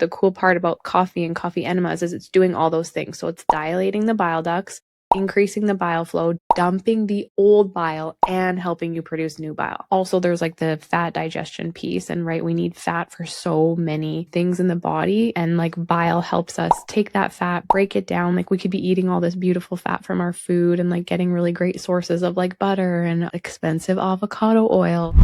the cool part about coffee and coffee enemas is it's doing all those things. So it's dilating the bile ducts, increasing the bile flow, dumping the old bile, and helping you produce new bile. Also, there's like the fat digestion piece, and right, we need fat for so many things in the body, and like bile helps us take that fat, break it down. Like we could be eating all this beautiful fat from our food and like getting really great sources of like butter and expensive avocado oil.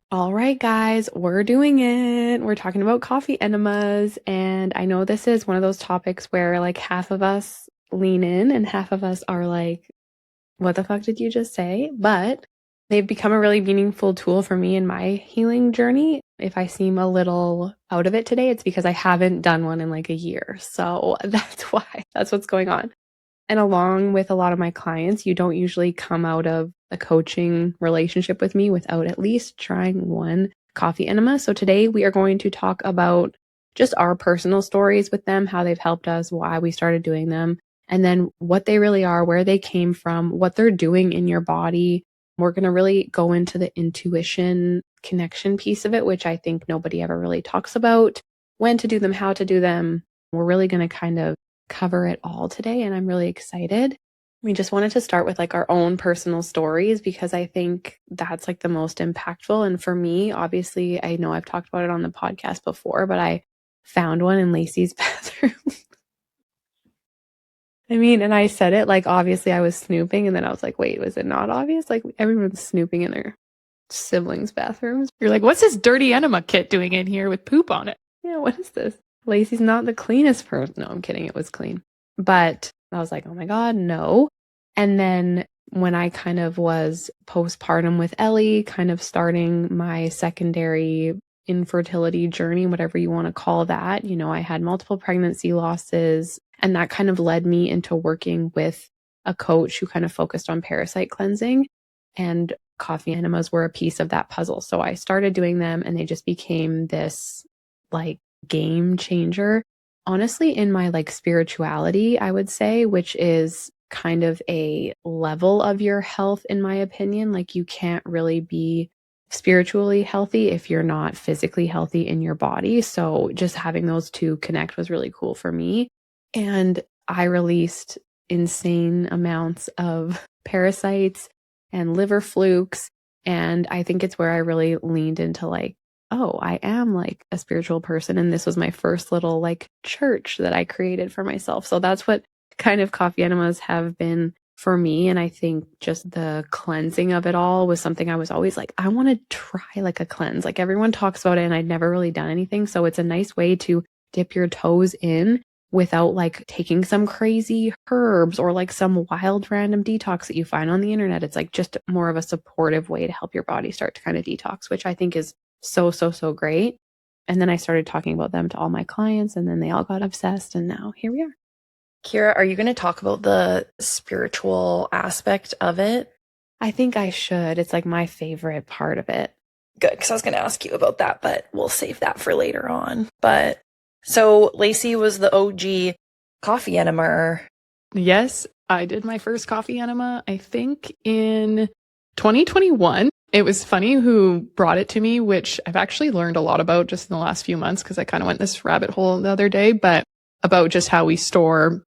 All right, guys, we're doing it. We're talking about coffee enemas. And I know this is one of those topics where like half of us lean in and half of us are like, what the fuck did you just say? But they've become a really meaningful tool for me in my healing journey. If I seem a little out of it today, it's because I haven't done one in like a year. So that's why. That's what's going on. And along with a lot of my clients, you don't usually come out of a coaching relationship with me without at least trying one coffee enema. So today we are going to talk about just our personal stories with them, how they've helped us, why we started doing them, and then what they really are, where they came from, what they're doing in your body. We're going to really go into the intuition connection piece of it, which I think nobody ever really talks about, when to do them, how to do them. We're really going to kind of cover it all today, and I'm really excited. We just wanted to start with like our own personal stories because I think that's like the most impactful. And for me, obviously, I know I've talked about it on the podcast before, but I found one in Lacey's bathroom. I mean, and I said it like obviously I was snooping, and then I was like, wait, was it not obvious? Like everyone's snooping in their siblings' bathrooms. You're like, what's this dirty enema kit doing in here with poop on it? Yeah, what is this? Lacey's not the cleanest person. No, I'm kidding. It was clean. But I was like, oh my God, no. And then when I kind of was postpartum with Ellie, kind of starting my secondary infertility journey, whatever you want to call that, you know, I had multiple pregnancy losses, and that kind of led me into working with a coach who kind of focused on parasite cleansing, and coffee enemas were a piece of that puzzle. So I started doing them, and they just became this like game changer, honestly, in my like spirituality, I would say, which is kind of a level of your health, in my opinion. Like you can't really be spiritually healthy if you're not physically healthy in your body. So just having those two connect was really cool for me. And I released insane amounts of parasites and liver flukes. And I think it's where I really leaned into like, oh, I am like a spiritual person. And this was my first little like church that I created for myself. So that's what kind of coffee enemas have been for me. And I think just the cleansing of it all was something I was always like, I want to try like a cleanse. Like everyone talks about it, and I'd never really done anything. So it's a nice way to dip your toes in without like taking some crazy herbs or like some wild random detox that you find on the internet. It's like just more of a supportive way to help your body start to kind of detox, which I think is so great. And then I started talking about them to all my clients, and then they all got obsessed, and now here we are. Kira, are you going to talk about the spiritual aspect of it? I think I should. It's like my favorite part of it. Good, because I was going to ask you about that, but we'll save that for later on. But so Lacey was the OG coffee enema. Yes, I did my first coffee enema, I think in 2021. It was funny who brought it to me, which I've actually learned a lot about just in the last few months because I kind of went this rabbit hole the other day, but about just how we store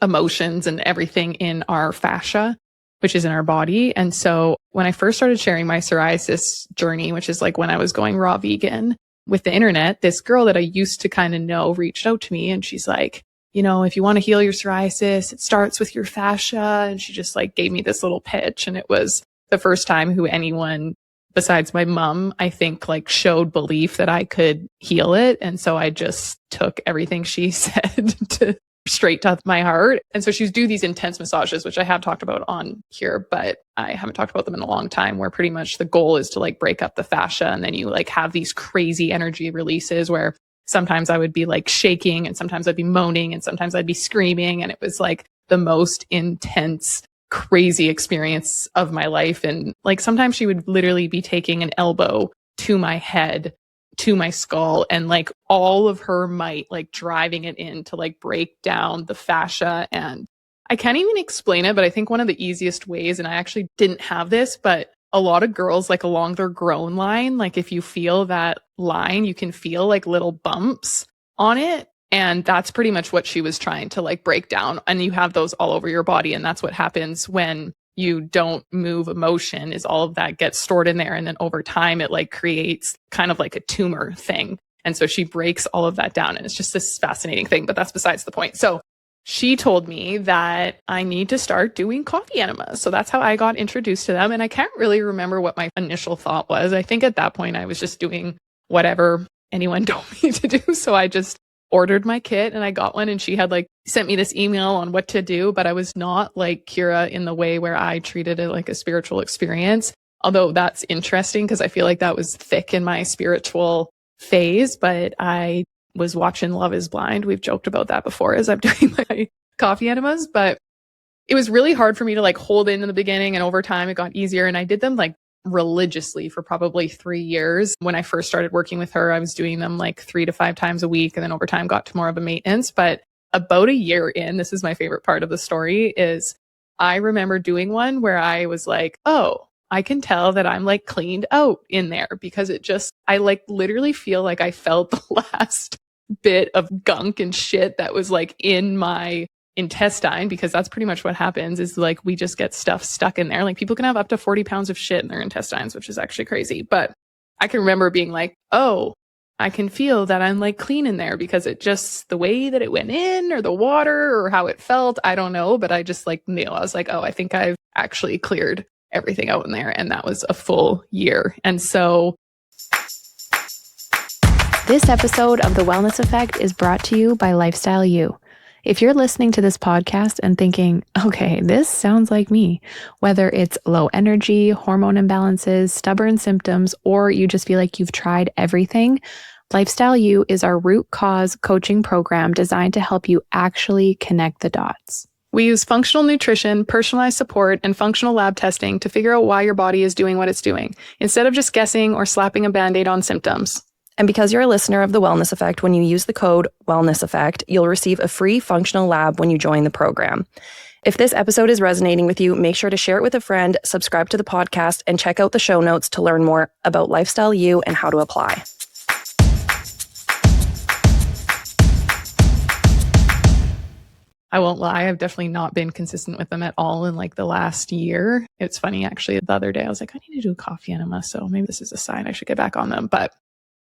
emotions and everything in our fascia, which is in our body. And so when I first started sharing my psoriasis journey, which is like when I was going raw vegan with the internet, this girl that I used to kind of know reached out to me, and she's like, you know, if you want to heal your psoriasis, it starts with your fascia. And she just like gave me this little pitch, and it was the first time who anyone besides my mom, I think, like showed belief that I could heal it. And so I just took everything she said to straight to my heart. And so she's do these intense massages, which I have talked about on here, but I haven't talked about them in a long time, where pretty much the goal is to like break up the fascia. And then you like have these crazy energy releases where sometimes I would be like shaking, and sometimes I'd be moaning, and sometimes I'd be screaming. And it was like the most intense, crazy experience of my life. And like sometimes she would literally be taking an elbow to my head, to my skull, and like all of her might, like driving it in to like break down the fascia. And I can't even explain it, but I think one of the easiest ways, and I actually didn't have this, but a lot of girls, like along their groin line, like if you feel that line, you can feel like little bumps. on it. And that's pretty much what she was trying to like break down. And you have those all over your body. And that's what happens when you don't move emotion, is all of that gets stored in there. And then over time, it like creates kind of like a tumor thing. And so she breaks all of that down. And it's just this fascinating thing, but that's besides the point. So she told me that I need to start doing coffee enemas. So that's how I got introduced to them. And I can't really remember what my initial thought was. I think at that point I was just doing whatever anyone told me to do. So I just ordered my kit and I got one, and she had like sent me this email on what to do, but I was not like Kira in the way where I treated it like a spiritual experience. Although that's interesting because I feel like that was thick in my spiritual phase, but I was watching Love is Blind. We've joked about that before as I'm doing my coffee enemas, but it was really hard for me to like hold in the beginning, and over time it got easier. And I did them like religiously for probably 3 years. When I first started working with her, I was doing them like 3 to 5 times a week. And then over time got to more of a maintenance. But about a year in, this is my favorite part of the story, is I remember doing one where I was like, oh, I can tell that I'm like cleaned out in there, because it just, I like literally feel like I felt the last bit of gunk and shit that was like in my intestine, because that's pretty much what happens, is like we just get stuff stuck in there. Like people can have up to 40 pounds of shit in their intestines, which is actually crazy. But I can remember being like, oh, I can feel that I'm like clean in there, because it just, the way that it went in, or the water, or how it felt, I don't know. But I just like knew, I was like, oh, I think I've actually cleared everything out in there. And that was a full year. And so this episode of The Wellness Effect is brought to you by Lifestyle You. If you're listening to this podcast and thinking, okay, this sounds like me, whether it's low energy, hormone imbalances, stubborn symptoms, or you just feel like you've tried everything, Lifestyle You is our root cause coaching program designed to help you actually connect the dots. we use functional nutrition, personalized support, and functional lab testing to figure out why your body is doing what it's doing, instead of just guessing or slapping a Band-Aid on symptoms. And because you're a listener of The Wellness Effect, when you use the code Wellness Effect, you'll receive a free functional lab when you join the program. If this episode is resonating with you, make sure to share it with a friend, subscribe to the podcast, and check out the show notes to learn more about Lifestyle You and how to apply. I won't lie, I've definitely not been consistent with them at all in like the last year. It's funny, actually, the other day I was like, I need to do a coffee enema, so maybe this is a sign I should get back on them. But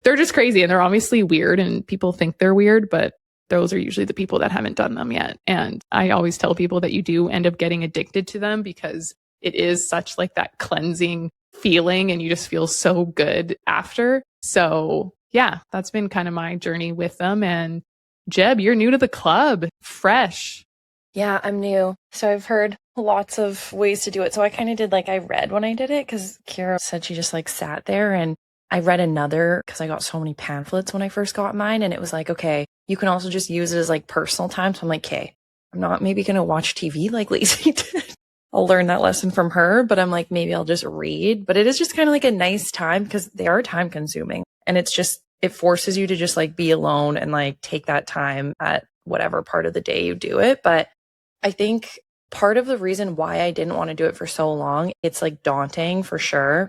they're just crazy, and they're obviously weird, and people think they're weird, but those are usually the people that haven't done them yet. And I always tell people that you do end up getting addicted to them, because it is such like that cleansing feeling, and you just feel so good after. So yeah, that's been kind of my journey with them. And Jeb, you're new to the club, fresh. Yeah, I'm new. So I've heard lots of ways to do it. So I kind of did like, I read when I did it, because Kira said she just like sat there, and I read another, because I got so many pamphlets when I first got mine, and it was like, okay, you can also just use it as like personal time. So I'm like, okay, I'm not maybe going to watch TV like Lacey did. I'll learn that lesson from her, but I'm like, maybe I'll just read. But it is just kind of like a nice time, because they are time consuming, and it's just, it forces you to just like be alone and like take that time at whatever part of the day you do it. But I think part of the reason why I didn't want to do it for so long, it's like daunting for sure.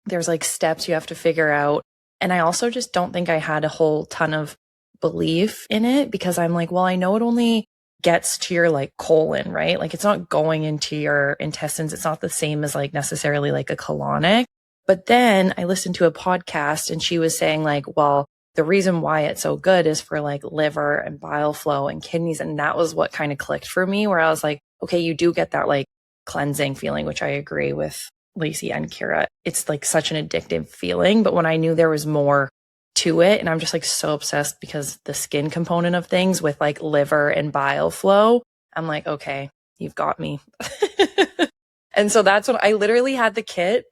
There's like steps you have to figure out. And I also just don't think I had a whole ton of belief in it, because I'm like, well, I know it only gets to your like colon, right? Like it's not going into your intestines. It's not the same as like necessarily like a colonic. But then I listened to a podcast, and she was saying like, well, the reason why it's so good is for like liver and bile flow and kidneys. And that was what kind of clicked for me, where I was like, okay, you do get that like cleansing feeling, which I agree with Lacey and Kira. It's like such an addictive feeling. But when I knew there was more to it, and I'm just like so obsessed because the skin component of things with like liver and bile flow, I'm like, okay, you've got me. And so that's when I literally had the kit.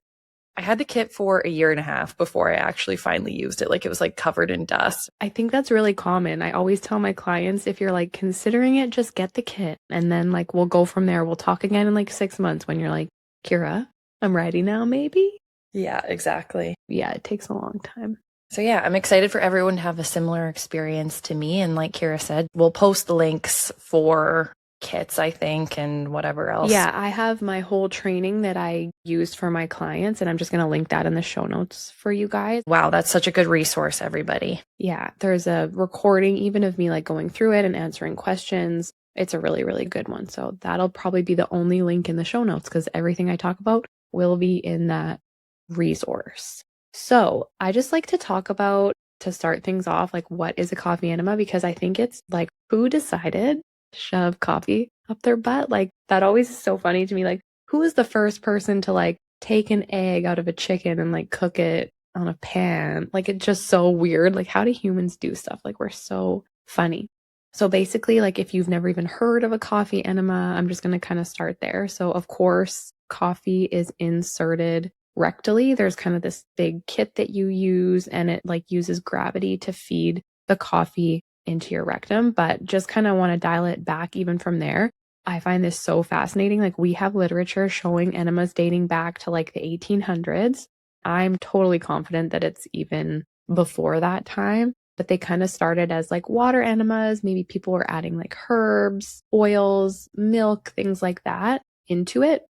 I had the kit for a year and a half before I actually finally used it. Like it was like covered in dust. I think that's really common. I always tell my clients, if you're like considering it, just get the kit, and then like we'll go from there. We'll talk again in like 6 months when you're like, Kira, I'm ready now, maybe? Yeah, exactly. Yeah, it takes a long time. So yeah, I'm excited for everyone to have a similar experience to me. And like Kira said, we'll post the links for kits, I think, and whatever else. Yeah, I have my whole training that I use for my clients, and I'm just going to link that in the show notes for you guys. Wow, that's such a good resource, everybody. Yeah, there's a recording even of me like going through it and answering questions. It's a really, really good one. So that'll probably be the only link in the show notes because everything I talk about will be in that resource. So I just like to talk about, to start things off, like what is a coffee enema? Because I think it's like, who decided to shove coffee up their butt? Like that always is so funny to me. Like who was the first person to like take an egg out of a chicken and like cook it on a pan? Like it's just so weird. Like how do humans do stuff? Like we're so funny. So basically, like if you've never even heard of a coffee enema, I'm just going to kind of start there. So of course, coffee is inserted rectally. There's kind of this big kit that you use, and it like uses gravity to feed the coffee into your rectum. But just kind of want to dial it back even from there. I find this so fascinating. Like we have literature showing enemas dating back to like the 1800s. I'm totally confident that it's even before that time. But they kind of started as like water enemas. Maybe people were adding like herbs, oils, milk, things like that into it.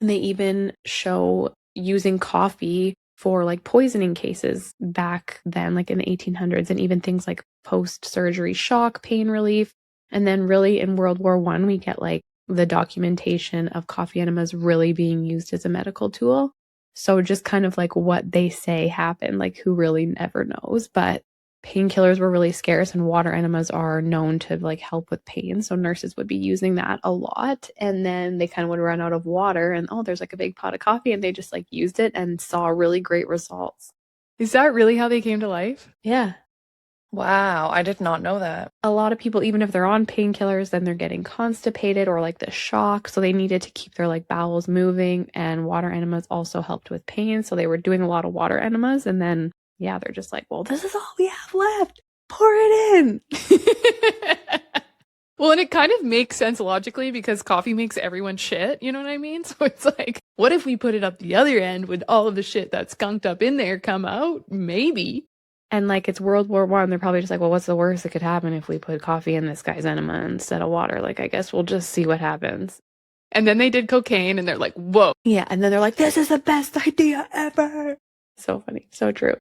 And they even show using coffee for like poisoning cases back then, like in the 1800s, and even things like post-surgery shock, pain relief. And then really in World War I, we get like the documentation of coffee enemas really being used as a medical tool. So just kind of like what they say happened, like who really never knows. But painkillers were really scarce and water enemas are known to like help with pain. So nurses would be using that a lot. And then they kind of would run out of water and, oh, there's like a big pot of coffee, and they just like used it and saw really great results. Is that really how they came to life? Yeah. Wow, I did not know that. A lot of people, even if they're on painkillers, then they're getting constipated or like the shock. So they needed to keep their like bowels moving, and water enemas also helped with pain. So they were doing a lot of water enemas, and then yeah, they're just like, well, this is all we have left. Pour it in. Well, and it kind of makes sense logically because coffee makes everyone shit. You know what I mean? So it's like, what if we put it up the other end? Would all of the shit that's skunked up in there come out? Maybe. And like it's World War I, they're probably just like, well, what's the worst that could happen if we put coffee in this guy's enema instead of water? Like, I guess we'll just see what happens. And then they did cocaine and they're like, whoa. Yeah. And then they're like, this is the best idea ever. So funny. So true.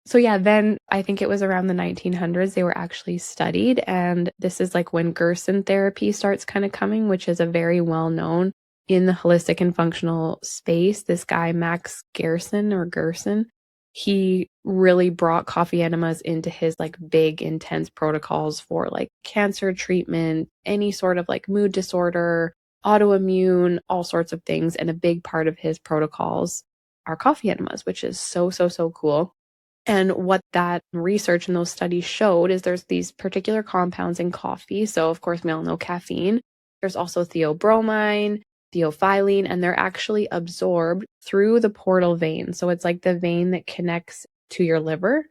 So yeah, then I think it was around the 1900s, they were actually studied. And this is like when Gerson Therapy starts kind of coming, which is a very well-known in the holistic and functional space. This guy, Max Gerson, he really brought coffee enemas into his like big, intense protocols for like cancer treatment, any sort of like mood disorder, autoimmune, all sorts of things. And a big part of his protocols are coffee enemas, which is so, so, so cool. And what that research and those studies showed is there's these particular compounds in coffee. So of course, we all know caffeine. There's also theobromine, theophylline, and they're actually absorbed through the portal vein. So it's like the vein that connects to your liver.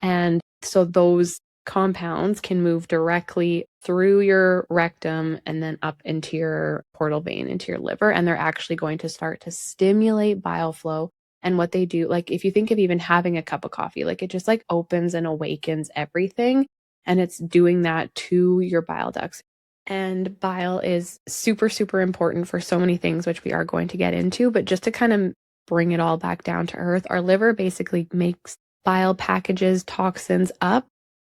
And so those compounds can move directly through your rectum and then up into your portal vein, into your liver. And they're actually going to start to stimulate bile flow. And what they do, like if you think of even having a cup of coffee, like it just like opens and awakens everything. And it's doing that to your bile ducts. And bile is super, super important for so many things, which we are going to get into. But just to kind of bring it all back down to earth, our liver basically makes bile packages toxins up,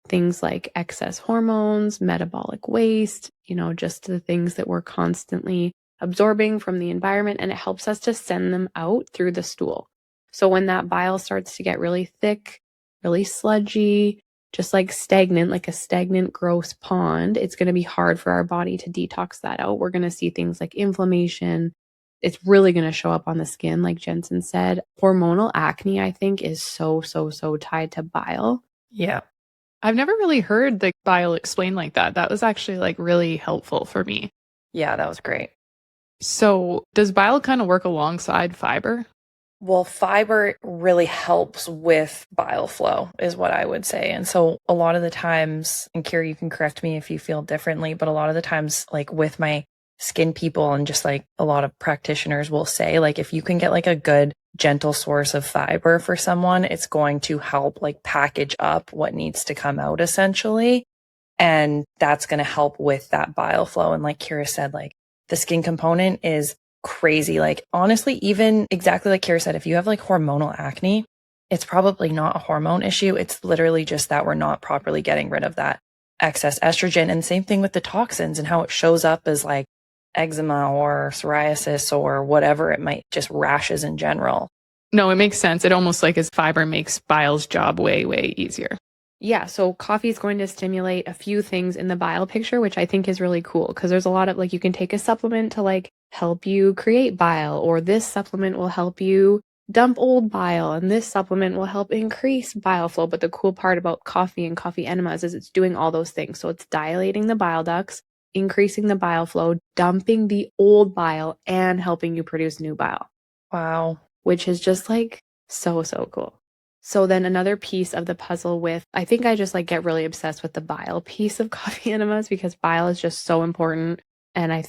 things like excess hormones, metabolic waste, just the things that we're constantly absorbing from the environment. And it helps us to send them out through the stool. So when that bile starts to get really thick, really sludgy, just like stagnant, like a stagnant, gross pond, it's going to be hard for our body to detox that out. We're going to see things like inflammation. It's really going to show up on the skin, like Jensen said. Hormonal acne, I think, is so, so, so tied to bile. Yeah. I've never really heard the bile explained like that. That was actually like really helpful for me. Yeah, that was great. So does bile kind of work alongside fiber? Well, fiber really helps with bile flow is what I would say. And so a lot of the times, and Kira, you can correct me if you feel differently, but a lot of the times, like with my skin people and just like a lot of practitioners will say, like, if you can get like a good, gentle source of fiber for someone, it's going to help like package up what needs to come out essentially. And that's going to help with that bile flow. And like Kira said, like the skin component is crazy. Like honestly, even exactly like Kira said, if you have like hormonal acne, it's probably not a hormone issue. It's literally just that we're not properly getting rid of that excess estrogen. And same thing with the toxins and how it shows up as like eczema or psoriasis or whatever it might, just rashes in general. No, it makes sense. It almost like as fiber makes bile's job way, way easier. Yeah, so coffee is going to stimulate a few things in the bile picture, which I think is really cool because there's a lot of like you can take a supplement to like help you create bile, or this supplement will help you dump old bile, and this supplement will help increase bile flow. But the cool part about coffee and coffee enemas is it's doing all those things. So it's dilating the bile ducts, increasing the bile flow, dumping the old bile, and helping you produce new bile. Wow. Which is just like so cool. So then another piece of the puzzle with, I think I just like get really obsessed with the bile piece of coffee enemas because bile is just so important. And I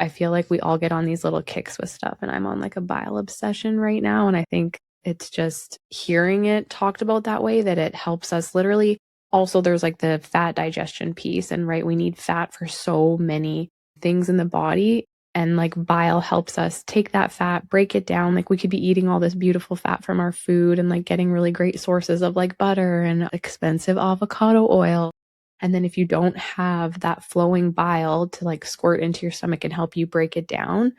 feel like we all get on these little kicks with stuff, and I'm on like a bile obsession right now. And I think it's just hearing it talked about that way that it helps us literally. Also, there's like the fat digestion piece, and right, we need fat for so many things in the body. And like bile helps us take that fat, break it down. Like we could be eating all this beautiful fat from our food and like getting really great sources of like butter and expensive avocado oil. And then if you don't have that flowing bile to like squirt into your stomach and help you break it down,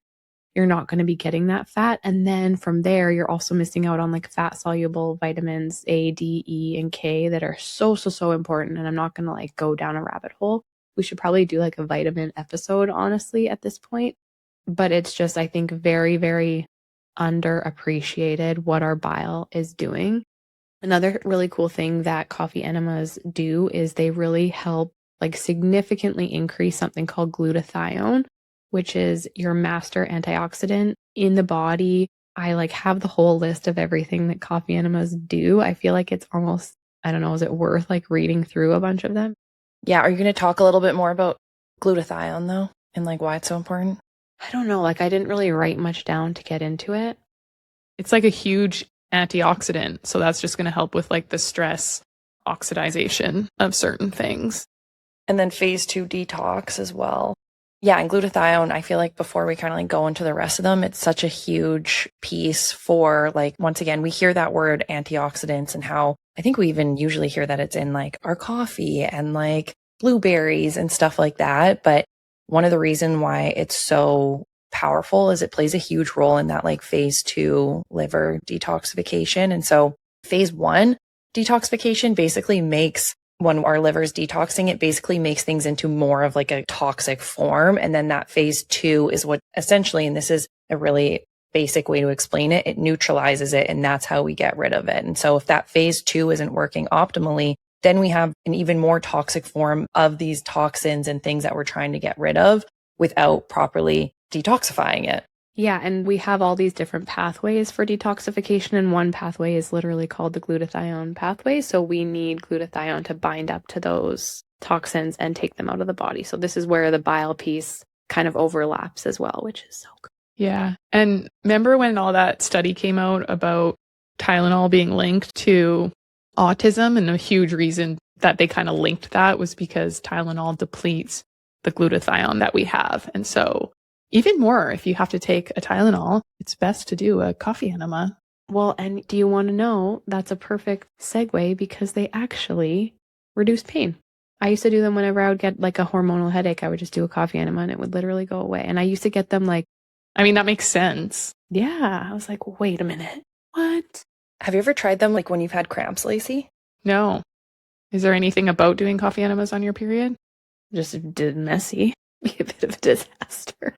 you're not going to be getting that fat. And then from there, you're also missing out on like fat soluble vitamins A, D, E, and K that are so important. And I'm not going to like go down a rabbit hole. We should probably do like a vitamin episode, honestly, at this point. But it's just, I think, very underappreciated what our bile is doing. Another really cool thing that coffee enemas do is they really help like significantly increase something called glutathione, which is your master antioxidant in the body. I like have the whole list of everything that coffee enemas do. I feel like it's almost, I don't know, is it worth like reading through a bunch of them? Yeah. Are you going to talk a little bit more about glutathione though, and like why it's so important? I don't know. Like I didn't really write much down to get into it. It's like a huge antioxidant. So that's just going to help with like the stress oxidization of certain things. And then phase 2 detox as well. Yeah, and glutathione, I feel like before we kind of like go into the rest of them, it's such a huge piece for like, once again, we hear that word antioxidants and how I think we even usually hear that it's in like our coffee and like blueberries and stuff like that. But one of the reasons why it's so powerful is it plays a huge role in that like phase 2 liver detoxification. And so phase 1 detoxification basically makes, when our liver is detoxing, it basically makes things into more of like a toxic form. And then that phase 2 is what essentially, and this is a really basic way to explain it, it neutralizes it. And that's how we get rid of it. And so if that phase 2 isn't working optimally, then we have an even more toxic form of these toxins and things that we're trying to get rid of without properly detoxifying it. Yeah, and we have all these different pathways for detoxification, and one pathway is literally called the glutathione pathway. So we need glutathione to bind up to those toxins and take them out of the body. So this is where the bile piece kind of overlaps as well, which is so good. Yeah. And remember when all that study came out about Tylenol being linked to autism, and a huge reason that they kind of linked that was because Tylenol depletes the glutathione that we have. And so even more, if you have to take a Tylenol, it's best to do a coffee enema. Well, and do you want to know, that's a perfect segue because they actually reduce pain. I used to do them whenever I would get like a hormonal headache. I would just do a coffee enema and it would literally go away. And I used to get them like, I mean, that makes sense. yeah, I was like, wait a minute, what? Have you ever tried them like when you've had cramps, Lacey? No. Is there anything about doing coffee enemas on your period? Just did messy. Be a bit of a disaster.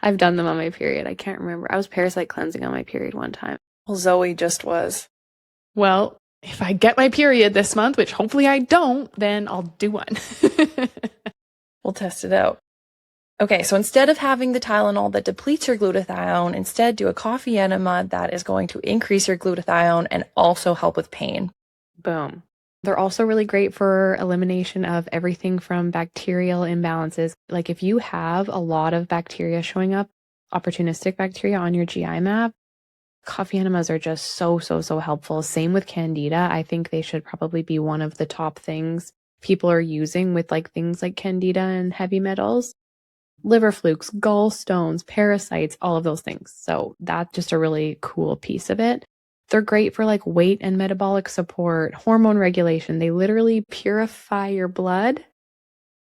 I've done them on my period. I can't remember. I was parasite cleansing on my period one time. Well, Zoe just was. Well, if I get my period this month, which hopefully I don't, then I'll do one. We'll test it out. Okay, so instead of having the Tylenol that depletes your glutathione, instead do a coffee enema that is going to increase your glutathione and also help with pain. Boom. They're also really great for elimination of everything from bacterial imbalances. Like if you have a lot of bacteria showing up, opportunistic bacteria on your GI map, coffee enemas are just so helpful. Same with candida. I think they should probably be one of the top things people are using with like things like candida and heavy metals, liver flukes, gallstones, parasites, all of those things. So that's just a really cool piece of it. They're great for like weight and metabolic support, hormone regulation. They literally purify your blood.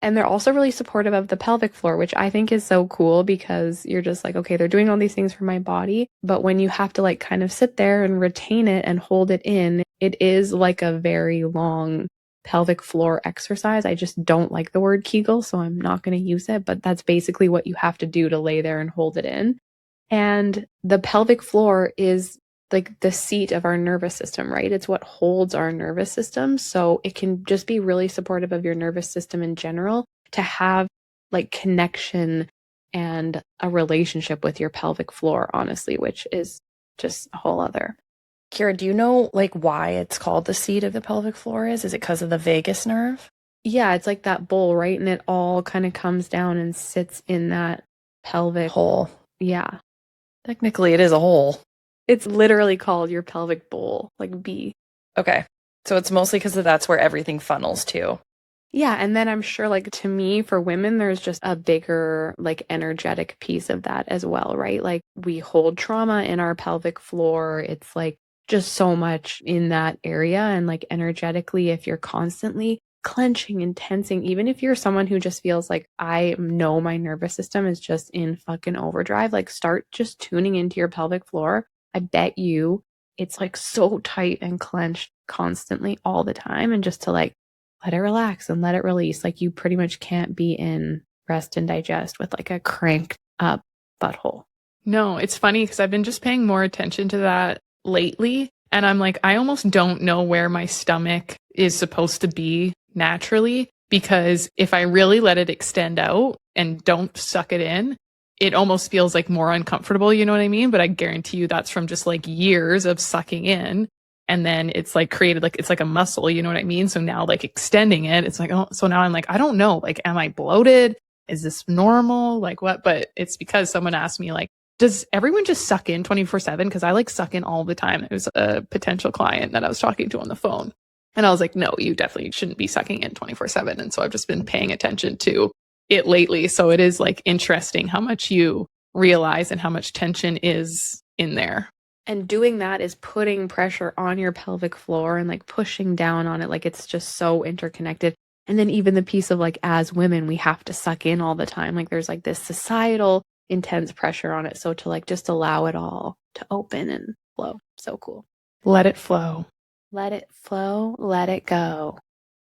And they're also really supportive of the pelvic floor, which I think is so cool because you're just like, okay, they're doing all these things for my body. But when you have to like kind of sit there and retain it and hold it in, it is like a very long pelvic floor exercise. I just don't like the word Kegel, so I'm not going to use it. But that's basically what you have to do to lay there and hold it in. And the pelvic floor is like the seat of our nervous system, right? It's what holds our nervous system. So it can just be really supportive of your nervous system in general to have like connection and a relationship with your pelvic floor, honestly, which is just a whole other. Kira, do you know like why it's called the seat of the pelvic floor is? Is it because of the vagus nerve? Yeah, it's like that bowl, right? And it all kind of comes down and sits in that pelvic hole. Yeah. Technically, it is a hole. It's literally called your pelvic bowl, like B. Okay. So it's mostly because that's where everything funnels to. Yeah. And then I'm sure, like, to me, for women, there's just a bigger, like, energetic piece of that as well, right? Like, we hold trauma in our pelvic floor. It's like just so much in that area. And like energetically, if you're constantly clenching and tensing, even if you're someone who just feels like, I know my nervous system is just in fucking overdrive, like, start just tuning into your pelvic floor. I bet you it's like so tight and clenched constantly all the time. And just to like let it relax and let it release. Like, you pretty much can't be in rest and digest with like a cranked up butthole. No, it's funny because I've been just paying more attention to that lately. And I'm like, I almost don't know where my stomach is supposed to be naturally, because if I really let it extend out and don't suck it in, it almost feels like more uncomfortable, you know what I mean? But I guarantee you that's from just like years of sucking in. And then it's like created, like, it's like a muscle, you know what I mean? So now like extending it, it's like, oh, so now I'm like, I don't know, like, am I bloated? Is this normal? Like what? But it's because someone asked me like, does everyone just suck in 24/7? Because I like suck in all the time. It was a potential client that I was talking to on the phone. And I was like, no, you definitely shouldn't be sucking in 24/7. And so I've just been paying attention to it lately. So it is like interesting how much you realize and how much tension is in there. And doing that is putting pressure on your pelvic floor and like pushing down on it. Like, it's just so interconnected. And then even the piece of like, as women, we have to suck in all the time. Like, there's like this societal intense pressure on it. So to like just allow it all to open and flow. So cool. Let it flow. Let it flow. Let it go.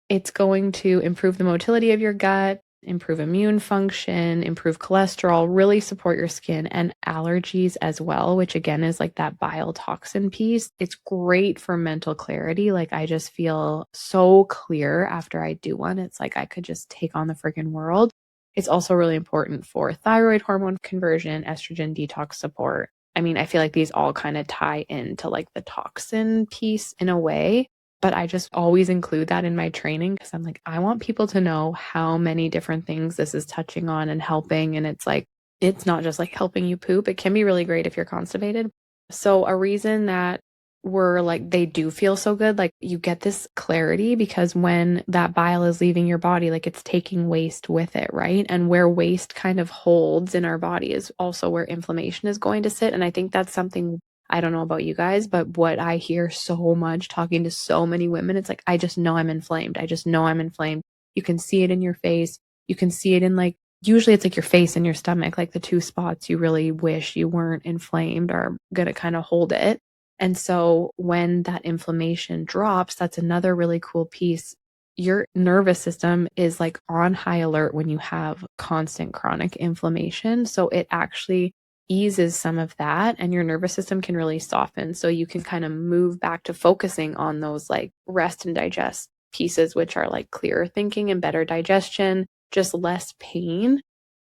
It's going to improve the motility of your gut, improve immune function, improve cholesterol, really support your skin and allergies as well, which again is like that bile toxin piece. It's great for mental clarity. Like, I just feel so clear after I do one. It's like I could just take on the freaking world. It's also really important for thyroid hormone conversion, estrogen detox support. I mean, I feel like these all kind of tie into like the toxin piece in a way. But I just always include that in my training because I'm like, I want people to know how many different things this is touching on and helping. And it's like, it's not just like helping you poop. It can be really great if you're constipated. So a reason that we're like, they do feel so good, like you get this clarity because when that bile is leaving your body, like it's taking waste with it, right? And where waste kind of holds in our body is also where inflammation is going to sit. And I think that's something, I don't know about you guys, but what I hear so much talking to so many women, it's like, I just know I'm inflamed. I just know I'm inflamed. You can see it in your face. You can see it in like, usually it's like your face and your stomach, like the two spots you really wish you weren't inflamed are going to kind of hold it. And so when that inflammation drops, that's another really cool piece. Your nervous system is like on high alert when you have constant chronic inflammation. So it actually eases some of that and your nervous system can really soften. So you can kind of move back to focusing on those like rest and digest pieces, which are like clearer thinking and better digestion, just less pain.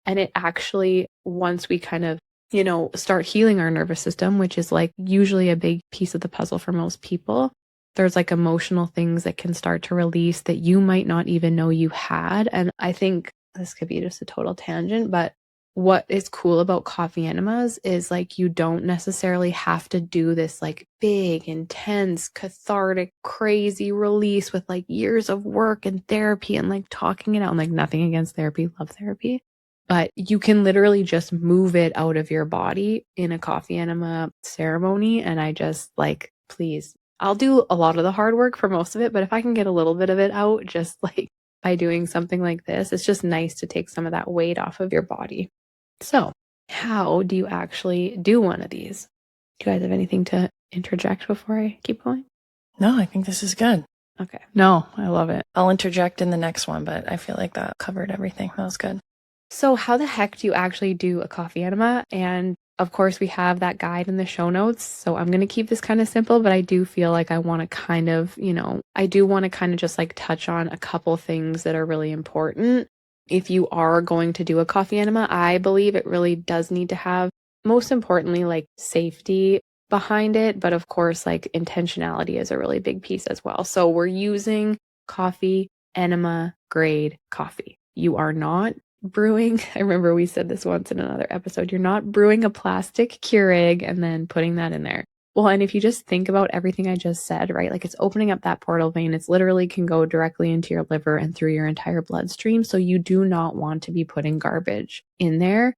And it actually, once we kind of, start healing our nervous system, which is like usually a big piece of the puzzle for most people, there's like emotional things that can start to release that you might not even know you had. And I think this could be just a total tangent, but what is cool about coffee enemas is like you don't necessarily have to do this like big, intense, cathartic, crazy release with like years of work and therapy and like talking it out. And like nothing against therapy, love therapy. But you can literally just move it out of your body in a coffee enema ceremony. And I just like, please, I'll do a lot of the hard work for most of it. But if I can get a little bit of it out, just like by doing something like this, it's just nice to take some of that weight off of your body. So how do you actually do one of these? Do you guys have anything to interject before I keep going? No, I think this is good. Okay. No, I love it. I'll interject in the next one, but I feel like that covered everything. That was good. So how the heck do you actually do a coffee enema? And of course, we have that guide in the show notes. So I'm going to keep this kind of simple, but I do feel like I want to kind of, I do want to kind of just like touch on a couple things that are really important. If you are going to do a coffee enema, I believe it really does need to have, most importantly, like safety behind it. But of course, like intentionality is a really big piece as well. So we're using coffee enema grade coffee. You are not brewing. I remember we said this once in another episode. You're not brewing a plastic Keurig and then putting that in there. Well, and if you just think about everything I just said, right? Like it's opening up that portal vein. It's literally can go directly into your liver and through your entire bloodstream. So you do not want to be putting garbage in there.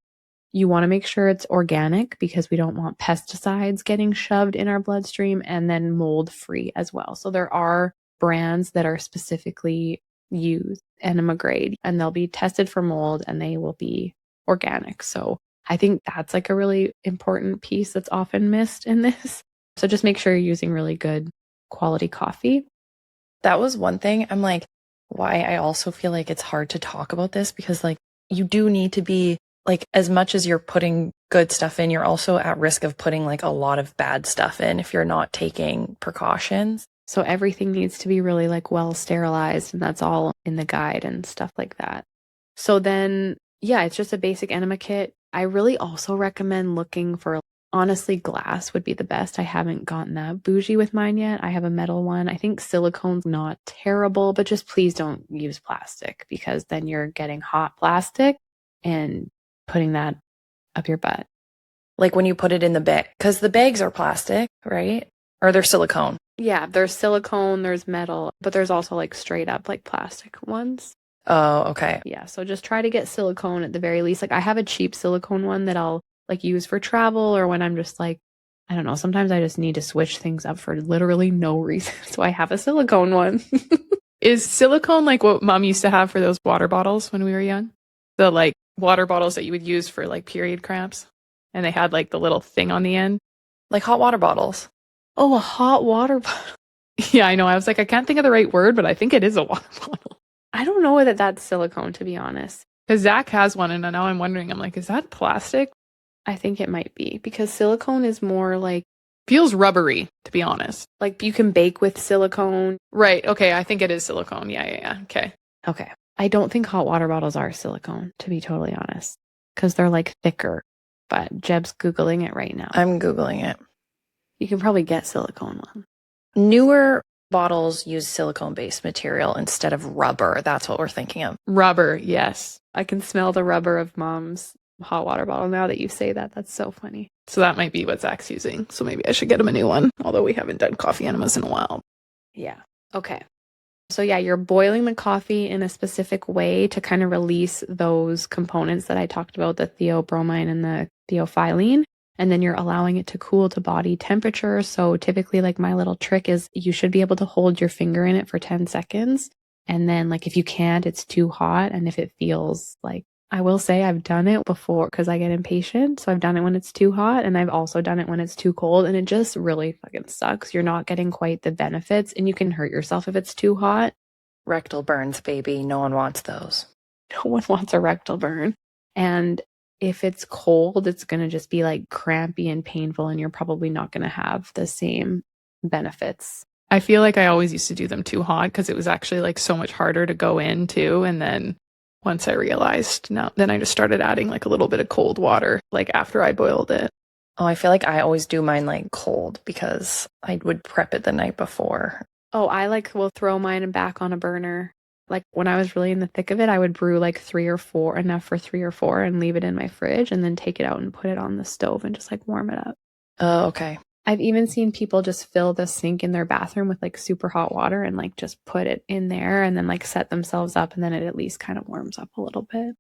You want to make sure it's organic because we don't want pesticides getting shoved in our bloodstream, and then mold free as well. So there are brands that are specifically used enema grade and they'll be tested for mold and they will be organic. So I think that's like a really important piece that's often missed in this. So just make sure you're using really good quality coffee. That was one thing. I'm like, why I also feel like it's hard to talk about this because like you do need to be like, as much as you're putting good stuff in, you're also at risk of putting like a lot of bad stuff in if you're not taking precautions. So everything needs to be really like well sterilized, and that's all in the guide and stuff like that. So then, yeah, it's just a basic enema kit. I really also recommend looking for, honestly, glass would be the best. I haven't gotten that bougie with mine yet. I have a metal one. I think silicone's not terrible, but just please don't use plastic because then you're getting hot plastic and putting that up your butt. Like when you put it in the bag, because the bags are plastic, right? Or they're silicone. Yeah, there's silicone, there's metal, but there's also like straight up like plastic ones. Oh, okay. Yeah, so just try to get silicone at the very least. Like I have a cheap silicone one that I'll like use for travel or when I'm just like, I don't know, sometimes I just need to switch things up for literally no reason. So I have a silicone one. Is silicone like what mom used to have for those water bottles when we were young? The like water bottles that you would use for like period cramps? And they had like the little thing on the end? Like hot water bottles. Oh, a hot water bottle. Yeah, I know. I was like, I can't think of the right word, but I think it is a water bottle. I don't know that that's silicone, to be honest. Because Zach has one, and now I'm wondering, I'm like, is that plastic? I think it might be because silicone is more like, feels rubbery, to be honest. like you can bake with silicone. Right. Okay. I think it is silicone. Yeah. Okay. Okay. I don't think hot water bottles are silicone, to be totally honest, because they're like thicker. But Jeb's Googling it right now. I'm Googling it. You can probably get silicone one. Newer bottles use silicone-based material instead of rubber. That's what we're thinking of. Rubber. Yes. I can smell the rubber of mom's hot water bottle now that you say that. That's so funny. So that might be what Zach's using. So maybe I should get him a new one, although we haven't done coffee enemas in a while. Yeah. Okay. So yeah, you're boiling the coffee in a specific way to kind of release those components that I talked about, the theobromine and the theophylline. And then you're allowing it to cool to body temperature. So typically, like my little trick is you should be able to hold your finger in it for 10 seconds. And then like if you can't, it's too hot. And if it feels like, I will say I've done it before because I get impatient. So I've done it when it's too hot and I've also done it when it's too cold. And it just really fucking sucks. You're not getting quite the benefits and you can hurt yourself if it's too hot. Rectal burns, baby. No one wants those. No one wants a rectal burn. And if it's cold, it's going to just be like crampy and painful and you're probably not going to have the same benefits. I feel like I always used to do them too hot because it was actually like so much harder to go in too. And then once I realized, then I just started adding like a little bit of cold water, like after I boiled it. Oh, I feel like I always do mine like cold because I would prep it the night before. Oh, I will throw mine back on a burner Like when I was really in the thick of it, I would brew like 3 or 4, enough for 3 or 4, and leave it in my fridge and then take it out and put it on the stove and just like warm it up. Oh, okay. I've even seen people just fill the sink in their bathroom with like super hot water and like just put it in there and then like set themselves up, and then it at least kind of warms up a little bit.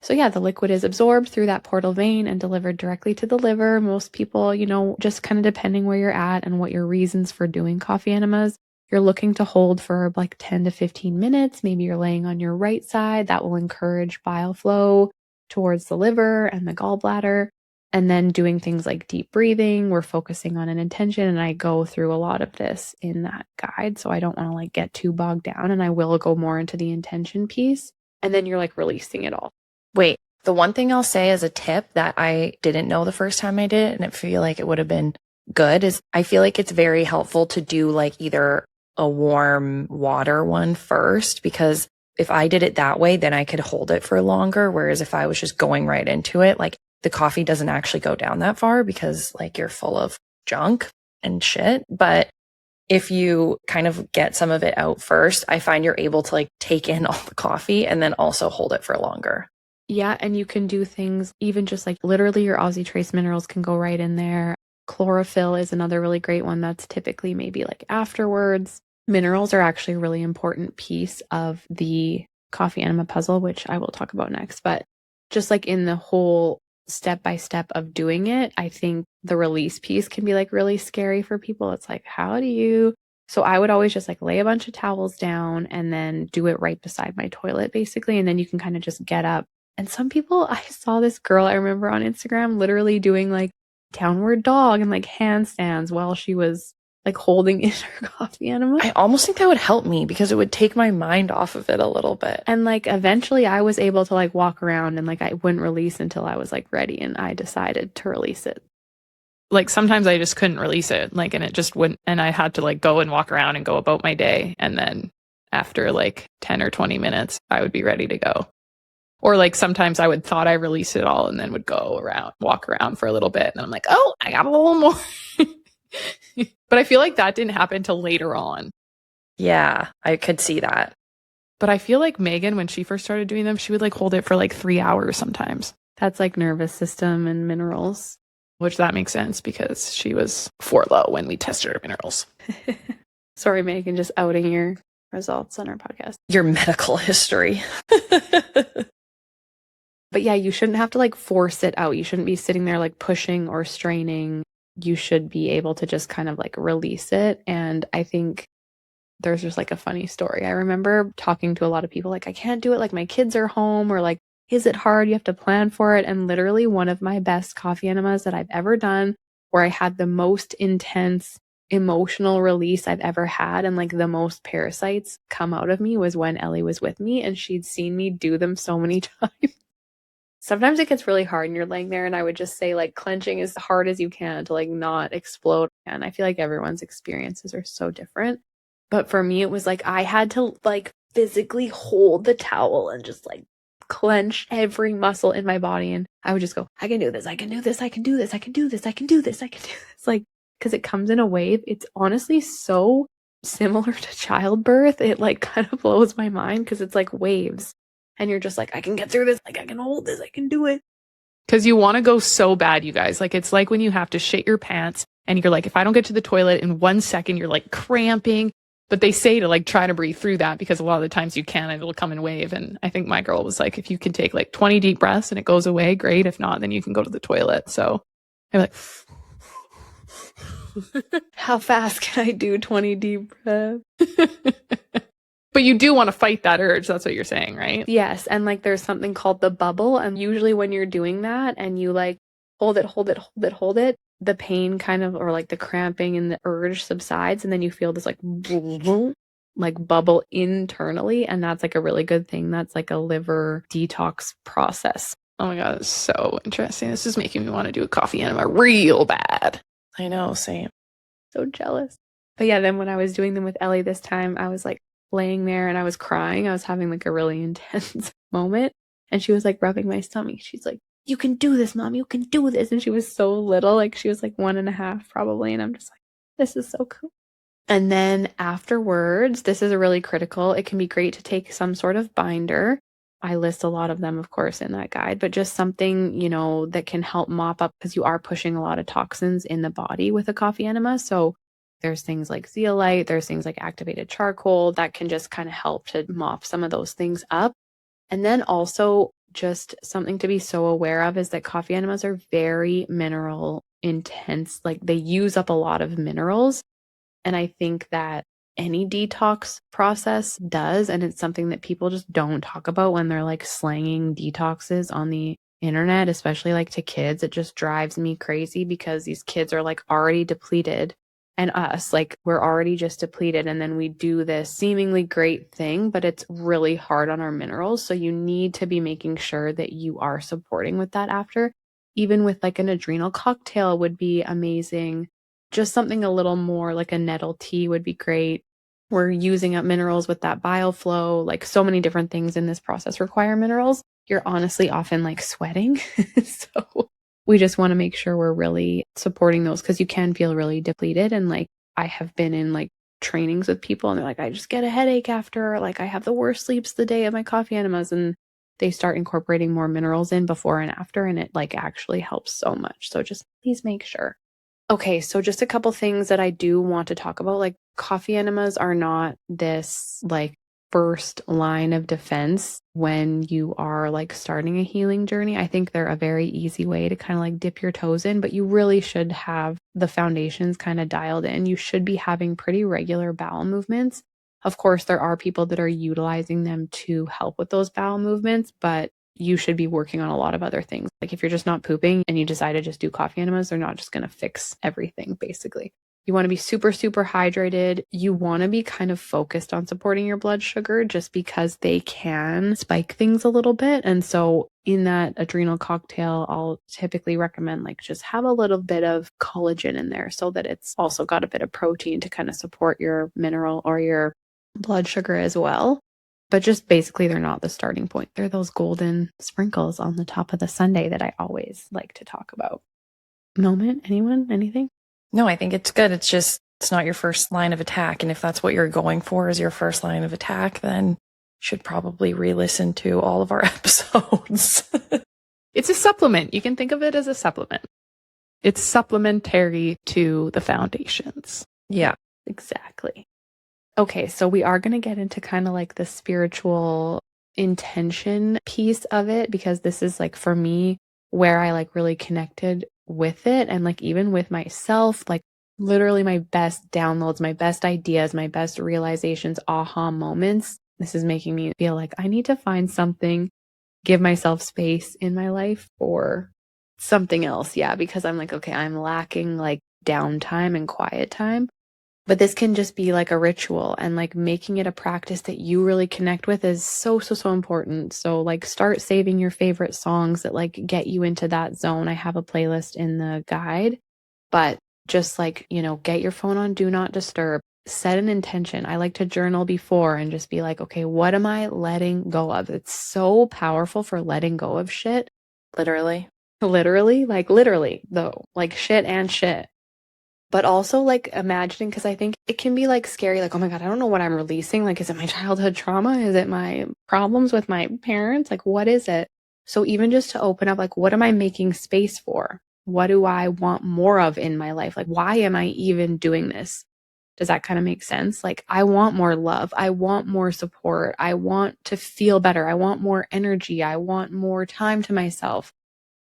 So yeah, the liquid is absorbed through that portal vein and delivered directly to the liver. Most people, just kind of depending where you're at and what your reasons for doing coffee enemas, you're looking to hold for like 10 to 15 minutes. Maybe you're laying on your right side. That will encourage bile flow towards the liver and the gallbladder. And then doing things like deep breathing, we're focusing on an intention. And I go through a lot of this in that guide. So I don't want to like get too bogged down, and I will go more into the intention piece. And then you're like releasing it all. Wait, the one thing I'll say as a tip that I didn't know the first time I did it, and I feel like it would have been good, is I feel like it's very helpful to do like either a warm water one first, because if I did it that way, then I could hold it for longer. Whereas if I was just going right into it, like the coffee doesn't actually go down that far because like you're full of junk and shit. But if you kind of get some of it out first, I find you're able to like take in all the coffee and then also hold it for longer. Yeah, and you can do things even just like literally your Aussie Trace minerals can go right in there. Chlorophyll is another really great one that's typically maybe like afterwards. Minerals are actually a really important piece of the coffee enema puzzle, which I will talk about next. But just like in the whole step by step of doing it, I think the release piece can be like really scary for people. It's like, how do you? So I would always just like lay a bunch of towels down and then do it right beside my toilet, basically. And then you can kind of just get up. And some people, I saw this girl I remember on Instagram literally doing like downward dog and like handstands while she was like holding in her coffee enema. I almost think that would help me because it would take my mind off of it a little bit. And like eventually I was able to like walk around and like I wouldn't release until I was like ready, and I decided to release it. Like sometimes I just couldn't release it, like, and it just wouldn't, and I had to like go and walk around and go about my day. And then after like 10 or 20 minutes, I would be ready to go. Or like sometimes I would thought I released it all and then would go around, walk around for a little bit. And I'm like, oh, I got a little more. But I feel like that didn't happen until later on. Yeah, I could see that. But I feel like Megan, when she first started doing them, she would like hold it for like 3 hours sometimes. That's like nervous system and minerals. Which that makes sense because she was 4 low when we tested her minerals. Sorry, Megan, just outing your results on our podcast. Your medical history. But yeah, you shouldn't have to like force it out. You shouldn't be sitting there like pushing or straining. You should be able to just kind of like release it. And I think there's just like a funny story. I remember talking to a lot of people like, I can't do it. Like my kids are home, or like, is it hard? You have to plan for it. And literally one of my best coffee enemas that I've ever done, where I had the most intense emotional release I've ever had and like the most parasites come out of me, was when Ellie was with me and she'd seen me do them so many times. Sometimes it gets really hard and you're laying there, and I would just say like clenching as hard as you can to like not explode. And I feel like everyone's experiences are so different. But for me, it was like I had to like physically hold the towel and just like clench every muscle in my body. And I would just go, I can do this. I can do this. I can do this. I can do this. I can do this. I can do this. Like, because it comes in a wave. It's honestly so similar to childbirth. It like kind of blows my mind because it's like waves. And you're just like, I can get through this. Like, I can hold this. I can do it. Because you want to go so bad, you guys. Like, it's like when you have to shit your pants and you're like, if I don't get to the toilet in 1 second, you're like cramping. But they say to like try to breathe through that, because a lot of the times you can, and it'll come in wave. And I think my girl was like, if you can take like 20 deep breaths and it goes away, great. If not, then you can go to the toilet. So I'm like, how fast can I do 20 deep breaths? But you do want to fight that urge. That's what you're saying, right? Yes. And like there's something called the bubble. And usually when you're doing that and you like hold it, the pain kind of, or like the cramping and the urge subsides. And then you feel this like bubble internally. And that's like a really good thing. That's like a liver detox process. Oh my God, it's so interesting. This is making me want to do a coffee enema real bad. I know, same. So jealous. But yeah, then when I was doing them with Ellie this time, I was like laying there and I was crying. I was having like a really intense moment. And she was like rubbing my stomach. She's like, you can do this, Mom. You can do this. And she was so little. Like she was like 1.5 probably. And I'm just like, this is so cool. And then afterwards, this is a really critical. It can be great to take some sort of binder. I list a lot of them, of course, in that guide, but just something, that can help mop up because you are pushing a lot of toxins in the body with a coffee enema. So there's things like zeolite, there's things like activated charcoal that can just kind of help to mop some of those things up. And then also just something to be so aware of is that coffee enemas are very mineral intense. Like they use up a lot of minerals. And I think that any detox process does. And it's something that people just don't talk about when they're like slanging detoxes on the internet, especially like to kids. It just drives me crazy because these kids are like already depleted. And us, like we're already just depleted. And then we do this seemingly great thing, but it's really hard on our minerals. So you need to be making sure that you are supporting with that after. Even with like an adrenal cocktail would be amazing. Just something a little more like a nettle tea would be great. We're using up minerals with that bile flow. Like so many different things in this process require minerals. You're honestly often like sweating. So we just want to make sure we're really supporting those because you can feel really depleted. And like I have been in like trainings with people and they're like, I just get a headache after, like I have the worst sleeps the day of my coffee enemas. And they start incorporating more minerals in before and after. And it like actually helps so much. So just please make sure. Okay, so just a couple things that I do want to talk about. Like coffee enemas are not this like first line of defense when you are like starting a healing journey. I think they're a very easy way to kind of like dip your toes in, but you really should have the foundations kind of dialed in. You should be having pretty regular bowel movements. Of course, there are people that are utilizing them to help with those bowel movements, but you should be working on a lot of other things. Like if you're just not pooping and you decide to just do coffee enemas, they're not just going to fix everything, basically. You want to be super, super hydrated. You want to be kind of focused on supporting your blood sugar just because they can spike things a little bit. And so in that adrenal cocktail, I'll typically recommend like just have a little bit of collagen in there so that it's also got a bit of protein to kind of support your mineral or your blood sugar as well. But just basically, they're not the starting point. They're those golden sprinkles on the top of the sundae that I always like to talk about. Moment? Anyone? Anything? No, I think it's good. It's just, it's not your first line of attack. And if that's what you're going for as your first line of attack, then you should probably re-listen to all of our episodes. It's a supplement. You can think of it as a supplement. It's supplementary to the foundations. Yeah, exactly. Okay, so we are going to get into kind of like the spiritual intention piece of it because this is like for me where I like really connected with it and like even with myself, like literally my best downloads, my best ideas, my best realizations, aha moments. This is making me feel like I need to find something, give myself space in my life for something else. Yeah, because I'm like, okay, I'm lacking like downtime and quiet time. But this can just be like a ritual and like making it a practice that you really connect with is so, so, so important. So like start saving your favorite songs that like get you into that zone. I have a playlist in the guide, but just like, get your phone on do not disturb, set an intention. I like to journal before and just be like, okay, what am I letting go of? It's so powerful for letting go of shit. literally Though, like shit and shit. But also like imagining, because I think it can be like scary, like, oh my God, I don't know what I'm releasing. Like, is it my childhood trauma? Is it my problems with my parents? Like, what is it? So even just to open up, like, what am I making space for? What do I want more of in my life? Like, why am I even doing this? Does that kind of make sense? Like, I want more love. I want more support. I want to feel better. I want more energy. I want more time to myself.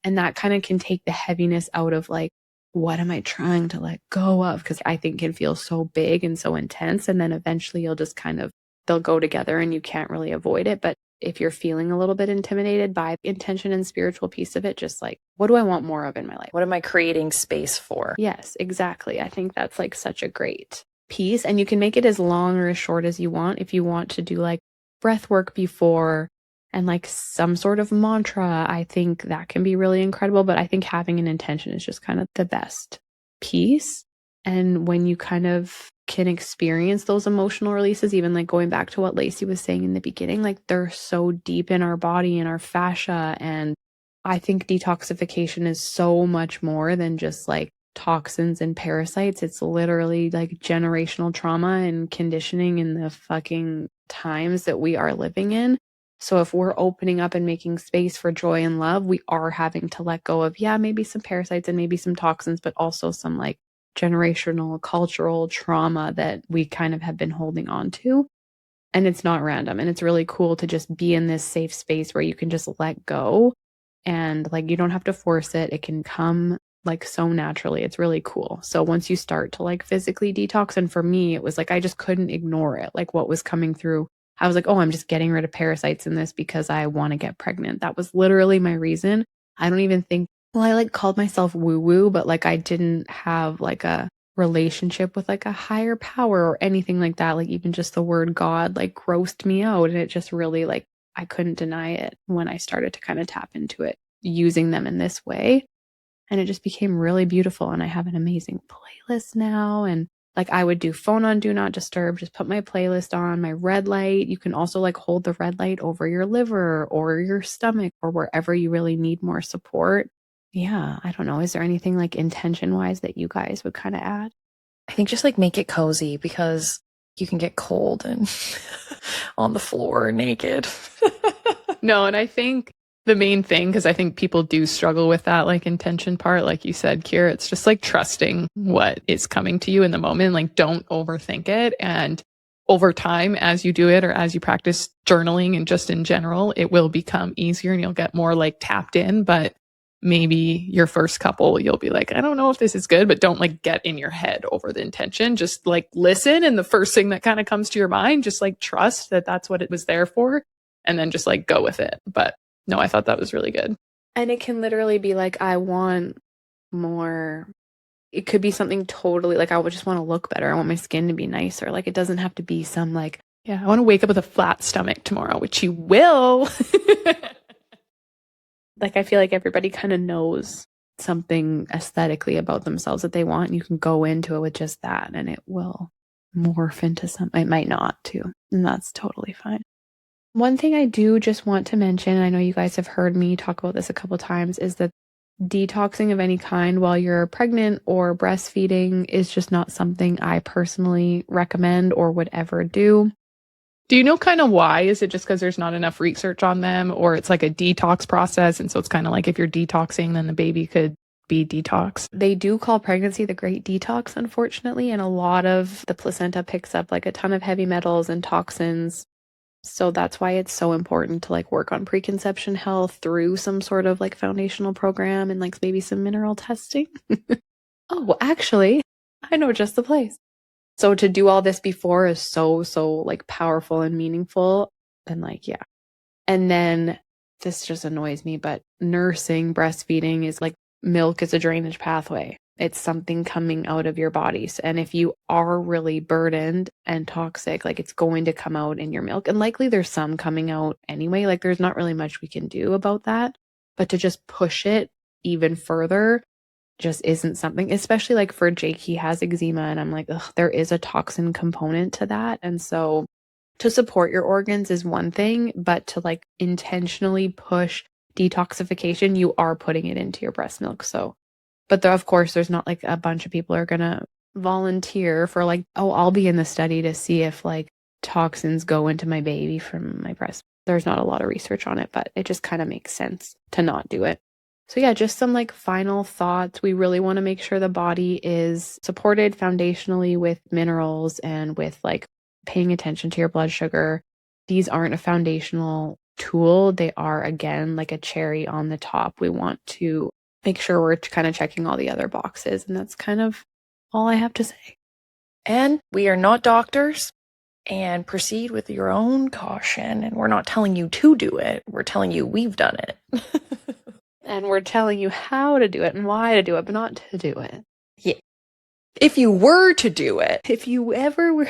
And that kind of can take the heaviness out of like, what am I trying to let go of? Because I think it can feel so big and so intense. And then eventually you'll just they'll go together and you can't really avoid it. But if you're feeling a little bit intimidated by the intention and spiritual piece of it, just like, what do I want more of in my life? What am I creating space for? Yes, exactly. I think that's like such a great piece. And you can make it as long or as short as you want. If you want to do like breath work before and like some sort of mantra, I think that can be really incredible. But I think having an intention is just kind of the best piece. And when you kind of can experience those emotional releases, even like going back to what Lacey was saying in the beginning, like they're so deep in our body and our fascia. And I think detoxification is so much more than just like toxins and parasites. It's literally like generational trauma and conditioning in the fucking times that we are living in. So if we're opening up and making space for joy and love, we are having to let go of, maybe some parasites and maybe some toxins, but also some like generational cultural trauma that we kind of have been holding on to. And it's not random. And it's really cool to just be in this safe space where you can just let go and like you don't have to force it. It can come like so naturally. It's really cool. So once you start to like physically detox, and for me, it was like I just couldn't ignore it. Like what was coming through, I was like, oh, I'm just getting rid of parasites in this because I want to get pregnant. That was literally my reason. I don't even think, well, I like called myself woo woo, but like I didn't have like a relationship with like a higher power or anything like that. Like even just the word God like grossed me out. And it just really like, I couldn't deny it when I started to kind of tap into it, using them in this way. And it just became really beautiful. And I have an amazing playlist now. And like I would do phone on do not disturb, just put my playlist on, my red light. You can also like hold the red light over your liver or your stomach or wherever you really need more support. Yeah, I don't know. Is there anything like intention wise that you guys would kind of add? I think just like make it cozy because you can get cold and on the floor naked. No, and I think the main thing, because I think people do struggle with that like intention part, like you said, Kira, it's just like trusting what is coming to you in the moment. Like don't overthink it. And over time, as you do it or as you practice journaling and just in general, it will become easier and you'll get more like tapped in. But maybe your first couple, you'll be like, I don't know if this is good, but don't like get in your head over the intention. Just like listen. And the first thing that kind of comes to your mind, just like trust that that's what it was there for. And then just like go with it. But no, I thought that was really good. And it can literally be like, I want more. It could be something totally like, I would just want to look better. I want my skin to be nicer. Like, it doesn't have to be some like, yeah, I want to wake up with a flat stomach tomorrow, which you will. Like, I feel like everybody kind of knows something aesthetically about themselves that they want. And you can go into it with just that and it will morph into something. It might not too. And that's totally fine. One thing I do just want to mention, and I know you guys have heard me talk about this a couple times, is that detoxing of any kind while you're pregnant or breastfeeding is just not something I personally recommend or would ever do. Do you know kind of why? Is it just because there's not enough research on them, or it's like a detox process? And so it's kind of like if you're detoxing, then the baby could be detoxed. They do call pregnancy the great detox, unfortunately. And a lot of the placenta picks up like a ton of heavy metals and toxins. So that's why it's so important to like work on preconception health through some sort of like foundational program and like maybe some mineral testing. Oh, actually, I know just the place. So to do all this before is so like powerful and meaningful. And like, yeah. And then this just annoys me, but nursing, breastfeeding is like milk is a drainage pathway. It's something coming out of your bodies. And if you are really burdened and toxic, like it's going to come out in your milk. And likely there's some coming out anyway. Like there's not really much we can do about that. But to just push it even further just isn't something, especially like for Jake, he has eczema. And I'm like, ugh, there is a toxin component to that. And so to support your organs is one thing, but to like intentionally push detoxification, you are putting it into your breast milk. So, but of course, there's not like a bunch of people are going to volunteer for like, oh, I'll be in the study to see if like toxins go into my baby from my breast. There's not a lot of research on it, but it just kind of makes sense to not do it. So yeah, just some like final thoughts. We really want to make sure the body is supported foundationally with minerals and with like paying attention to your blood sugar. These aren't a foundational tool. They are, again, like a cherry on the top. We want to make sure we're kind of checking all the other boxes. And that's kind of all I have to say. And we are not doctors, and proceed with your own caution. And we're not telling you to do it. We're telling you we've done it. And we're telling you how to do it and why to do it, but not to do it. Yeah. If you were to do it. If you ever were.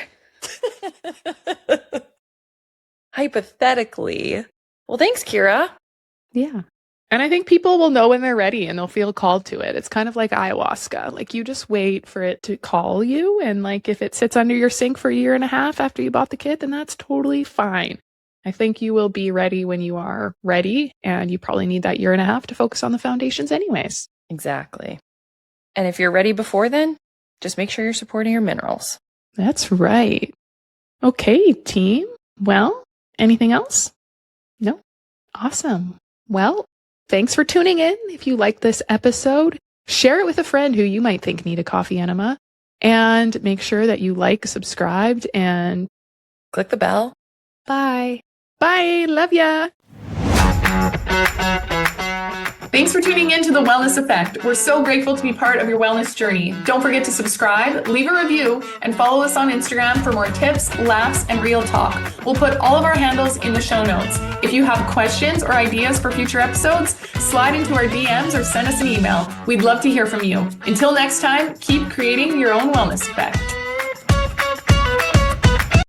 Hypothetically. Well, thanks, Kira. Yeah. And I think people will know when they're ready and they'll feel called to it. It's kind of like ayahuasca. Like you just wait for it to call you. And like if it sits under your sink for a year and a half after you bought the kit, then that's totally fine. I think you will be ready when you are ready. And you probably need that year and a half to focus on the foundations anyways. Exactly. And if you're ready before then, just make sure you're supporting your minerals. That's right. Okay, team. Well, anything else? No? Awesome. Well, thanks for tuning in. If you like this episode, share it with a friend who you might think need a coffee enema, and make sure that you like, subscribed, and click the bell. Bye. Bye. Love ya. Thanks for tuning in to The Wellness Effect. We're so grateful to be part of your wellness journey. Don't forget to subscribe, leave a review, and follow us on Instagram for more tips, laughs, and real talk. We'll put all of our handles in the show notes. If you have questions or ideas for future episodes, slide into our DMs or send us an email. We'd love to hear from you. Until next time, keep creating your own wellness effect.